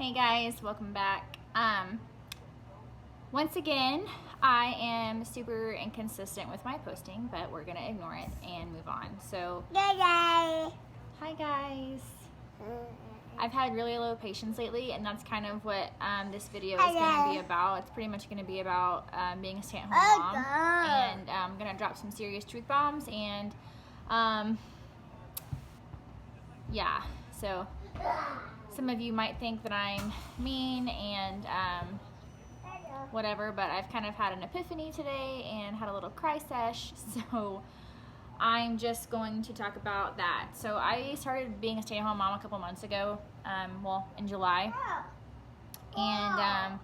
Hey guys, welcome back. Once again, I am super inconsistent with my posting, but we're gonna ignore it and move on. So, hi guys. I've had really low patience lately, and that's kind of what this video is gonna be about. It's pretty much gonna be about being a stay-at-home mom, and I'm gonna drop some serious truth bombs, and yeah, so some of you might think that I'm mean and whatever, but I've kind of had an epiphany today and had a little cry sesh, so I'm just going to talk about that. So I started being a stay-at-home mom a couple months ago, well, in July, and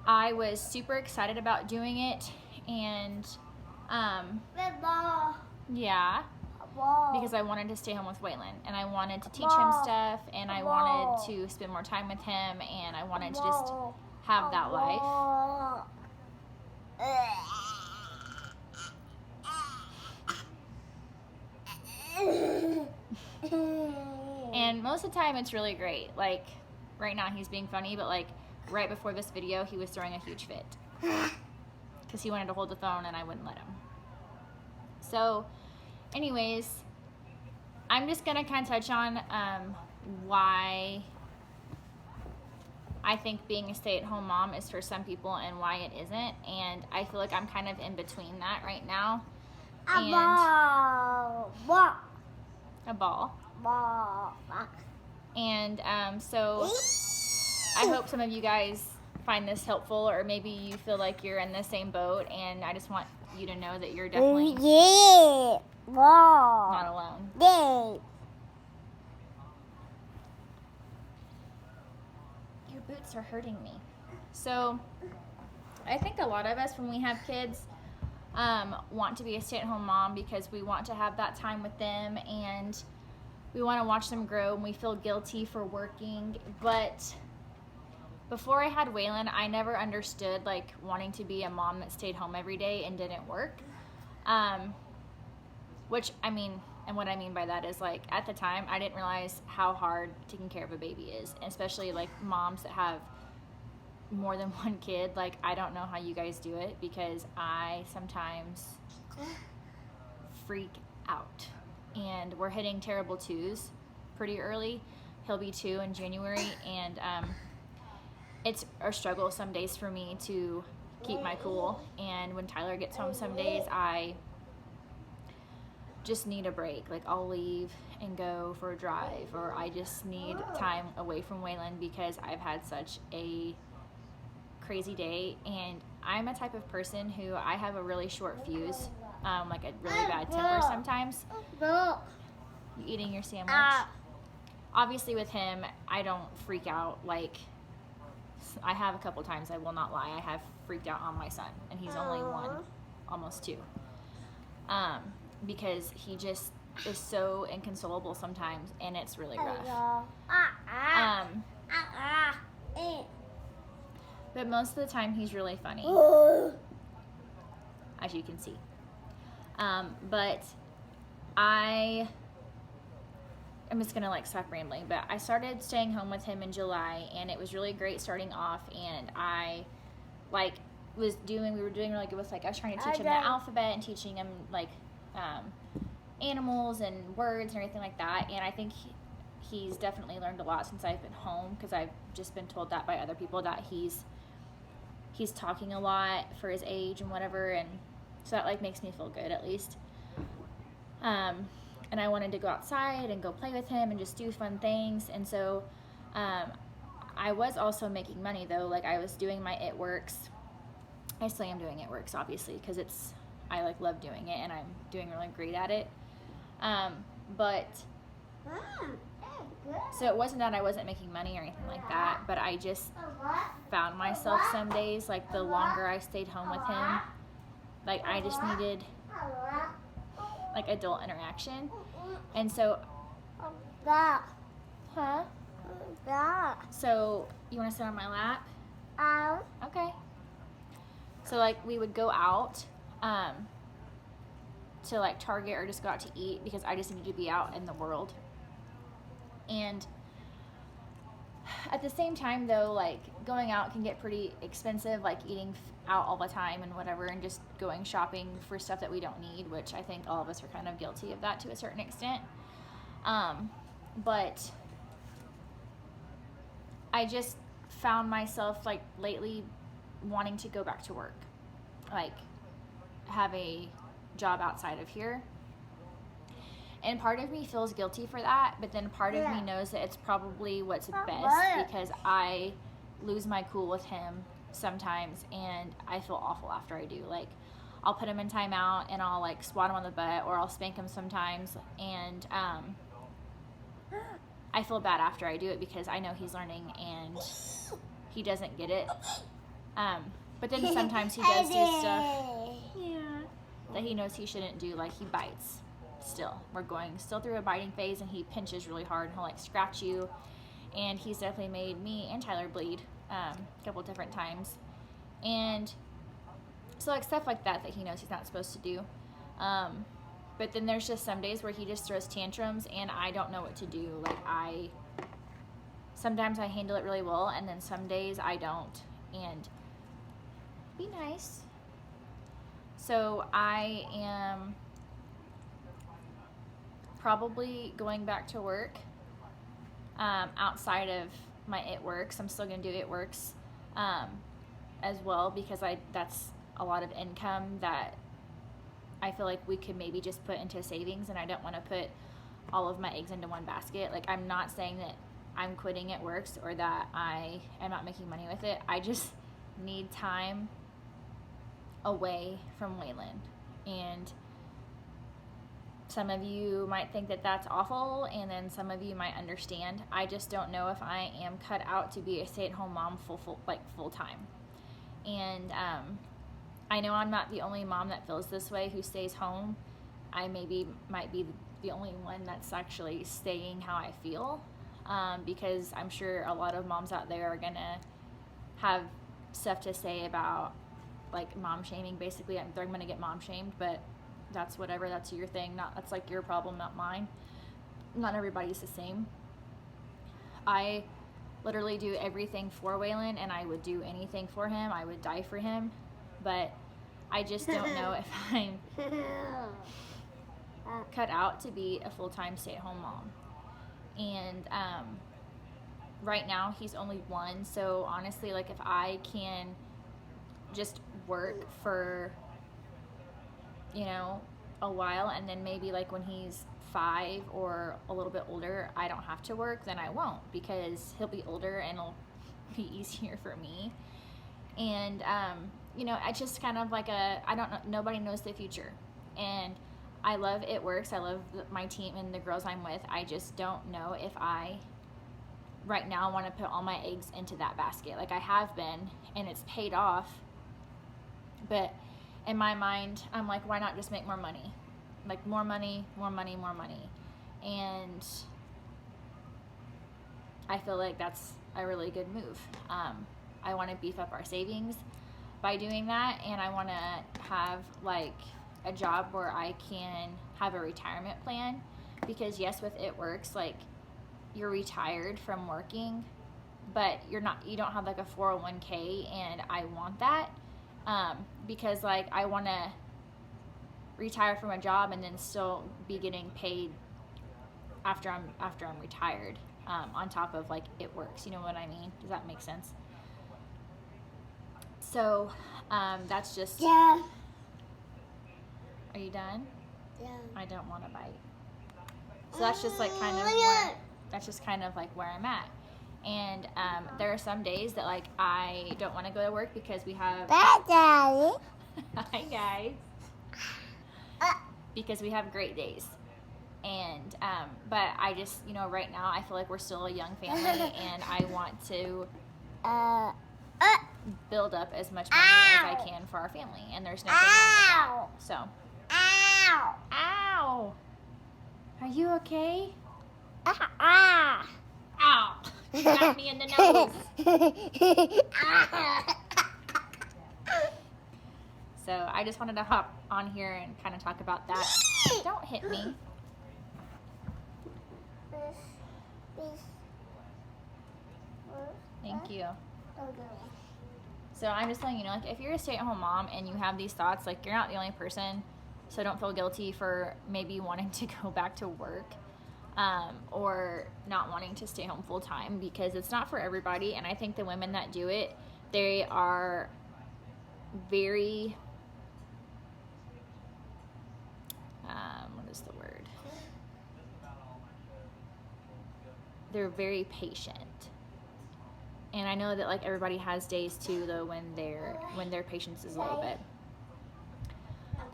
I was super excited about doing it, and yeah, because I wanted to stay home with Waylon, and I wanted to teach him stuff, and I wanted to spend more time with him, and I wanted to just have that life. And most of the time it's really great. Like right now he's being funny, but like right before this video he was throwing a huge fit because he wanted to hold the phone and I wouldn't let him. So anyways, I'm just gonna kind of touch on why I think being a stay-at-home mom is for some people and why it isn't, and I feel like I'm kind of in between that right now. And a ball. And so I hope some of you guys find this helpful, or maybe you feel like you're in the same boat, and I just want you to know that you're definitely not alone. Your boots are hurting me. So I think a lot of us, when we have kids, want to be a stay-at-home mom because we want to have that time with them and we want to watch them grow, and we feel guilty for working. But before I had Waylon, I never understood like wanting to be a mom that stayed home every day and didn't work. Which I mean, and what I mean by that is like at the time I didn't realize how hard taking care of a baby is, and especially like moms that have more than one kid. Like I don't know how you guys do it, because I sometimes freak out, and we're hitting terrible twos pretty early. He'll be 2 in January, and it's a struggle some days for me to keep my cool, and when Tyler gets home some days I just need a break. Like I'll leave and go for a drive, or I just need time away from Waylon because I've had such a crazy day, and I'm a type of person who I have a really short fuse, like a really bad temper sometimes. You eating your sandwich? Obviously with him I don't freak out. Like I have a couple times, I will not lie, I have freaked out on my son, and he's only 1, almost 2, because he just is so inconsolable sometimes, and it's really rough. But most of the time he's really funny, as you can see. But I'm just gonna like stop rambling, but I started staying home with him in July, and it was really great starting off, and I like we were doing really good with, like, I was trying to teach him the alphabet and teaching him like animals and words and everything like that, and I think he's definitely learned a lot since I've been home, because I've just been told that by other people that he's talking a lot for his age and whatever, and so that like makes me feel good at least. And I wanted to go outside and go play with him and just do fun things, and so I was also making money though. Like I was doing my It Works. I still am doing It Works, obviously, because I like love doing it, and I'm doing really great at it. But so it wasn't that I wasn't making money or anything like that, but I just found myself some days, like the longer I stayed home with him, like I just needed like adult interaction. And so so you want to sit on my lap? Okay. So like we would go out to like Target or just go out to eat, because I just needed to be out in the world. And At the same time, though, like, going out can get pretty expensive, like eating out all the time and whatever, and just going shopping for stuff that we don't need, which I think all of us are kind of guilty of that to a certain extent. But I just found myself, like, lately wanting to go back to work, like, have a job outside of here. And part of me feels guilty for that, but then part of me knows that it's probably what's best, because I lose my cool with him sometimes, and I feel awful after I do. Like, I'll put him in timeout, and I'll, like, swat him on the butt, or I'll spank him sometimes, and I feel bad after I do it because I know he's learning and he doesn't get it. But then sometimes he does do stuff that he knows he shouldn't do, like he bites. Still, we're going still through a biting phase, and he pinches really hard, and he'll, like, scratch you, and he's definitely made me and Tyler bleed a couple different times. And so, like, stuff like that he knows he's not supposed to do. But then there's just some days where he just throws tantrums, and I don't know what to do. Like, sometimes I handle it really well, and then some days I don't. And be nice. So I am probably going back to work outside of my It Works. I'm still going to do It Works as well, because that's a lot of income that I feel like we could maybe just put into savings, and I don't want to put all of my eggs into one basket. Like, I'm not saying that I'm quitting It Works or that I am not making money with it. I just need time away from Waylon. And some of you might think that that's awful, and then some of you might understand. I just don't know if I am cut out to be a stay-at-home mom full time. And I know I'm not the only mom that feels this way who stays home. I might be the only one that's actually staying how I feel, because I'm sure a lot of moms out there are gonna have stuff to say about, like, mom shaming. Basically, they're gonna get mom shamed, but that's whatever. That's your thing. That's like your problem, not mine. Not everybody's the same. I literally do everything for Waylon, and I would do anything for him. I would die for him, but I just don't know if I'm cut out to be a full-time stay-at-home mom. And right now he's only 1, so honestly, like, if I can just work for, you know, a while, and then maybe, like, when he's 5 or a little bit older, I don't have to work, then I won't, because he'll be older and it'll be easier for me. And you know, it's just kind of like I don't know, nobody knows the future. And I love It Works. I love my team and the girls I'm with. I just don't know if I right now want to put all my eggs into that basket. Like, I have been, and it's paid off, but in my mind, I'm like, why not just make more money? Like, more money, more money, more money. And I feel like that's a really good move. I want to beef up our savings by doing that, and I want to have, like, a job where I can have a retirement plan, because yes, with It Works, like, you're retired from working, but you don't have, like, a 401k, and I want that, because, like, I want to retire from a job and then still be getting paid after I'm retired, on top of, like, It Works. You know what I mean? Does that make sense? So that's just... Yeah. Are you done? Yeah. I don't want to bite. So that's just, like, kind of where I'm at. And there are some days that, like, I don't want to go to work because we have... Bye, Daddy. Hi, guys. Because we have great days. And but I just, you know, right now I feel like we're still a young family, and I want to build up as much money as I can for our family, and there's nothing wrong with that. So, ow, are you okay? Ow, you got me in the nose. So I just wanted to hop on here and kind of talk about that. Don't hit me. Thank you. So I'm just letting you know, like, if you're a stay-at-home mom and you have these thoughts, like, you're not the only person. So don't feel guilty for maybe wanting to go back to work, or not wanting to stay home full time, because it's not for everybody. And I think the women that do it, they are very, what is the word? They're very patient. And I know that, like, everybody has days too, though, when their patience is a little bit.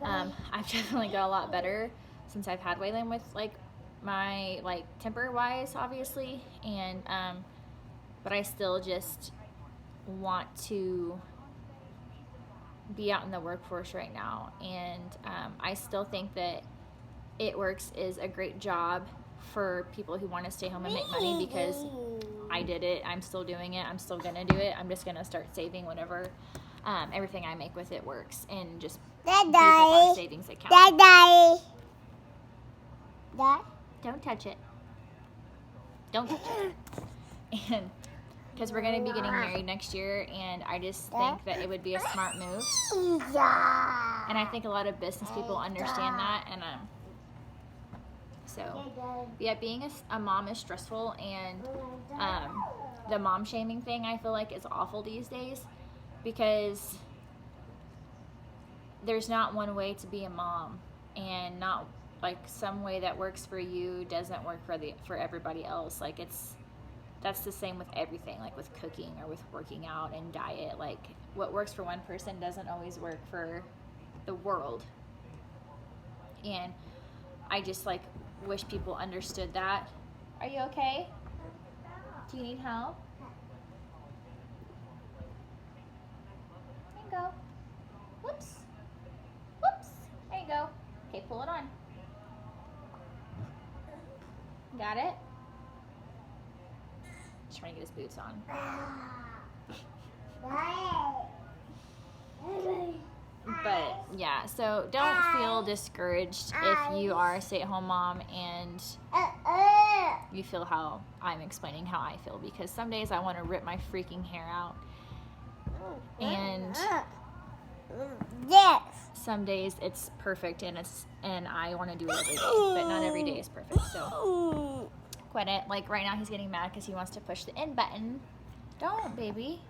I've definitely got a lot better since I've had Waylon, with, like, my, like, temper wise, obviously, and but I still just want to be out in the workforce right now. And I still think that It Works is a great job for people who want to stay home and make money, because I did it. I'm still doing it. I'm still gonna do it. I'm just gonna start saving whatever, everything I make with It Works, and just beef up our savings account. Dad. Don't touch it. Don't touch it. And because we're gonna be getting married next year, and I just think that it would be a smart move. And I think a lot of business people understand that, and so yeah, being a mom is stressful, and the mom shaming thing, I feel like, is awful these days, because there's not one way to be a mom, and not like some way that works for you doesn't work for everybody else. Like, that's the same with everything, like with cooking or with working out and diet. Like, what works for one person doesn't always work for the world. And I just, like, wish people understood that. Are you okay? Do you need help? There you go. Whoops. Whoops. There you go. Okay, pull it on. Got it? Just trying to get his boots on. But yeah, so don't feel discouraged if you are a stay-at-home mom and you feel how I'm explaining how I feel, because some days I want to rip my freaking hair out, and some days it's perfect, and I want to do it every day, but not every day is perfect. So quit it. Like, right now he's getting mad because he wants to push the end button. Don't, baby.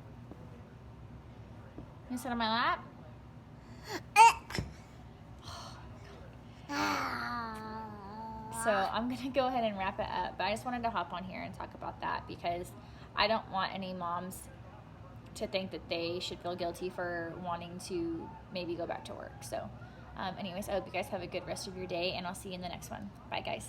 You sit on my lap? So I'm gonna go ahead and wrap it up, but I just wanted to hop on here and talk about that, because I don't want any moms to think that they should feel guilty for wanting to maybe go back to work. So anyways, I hope you guys have a good rest of your day, and I'll see you in the next one. Bye, guys.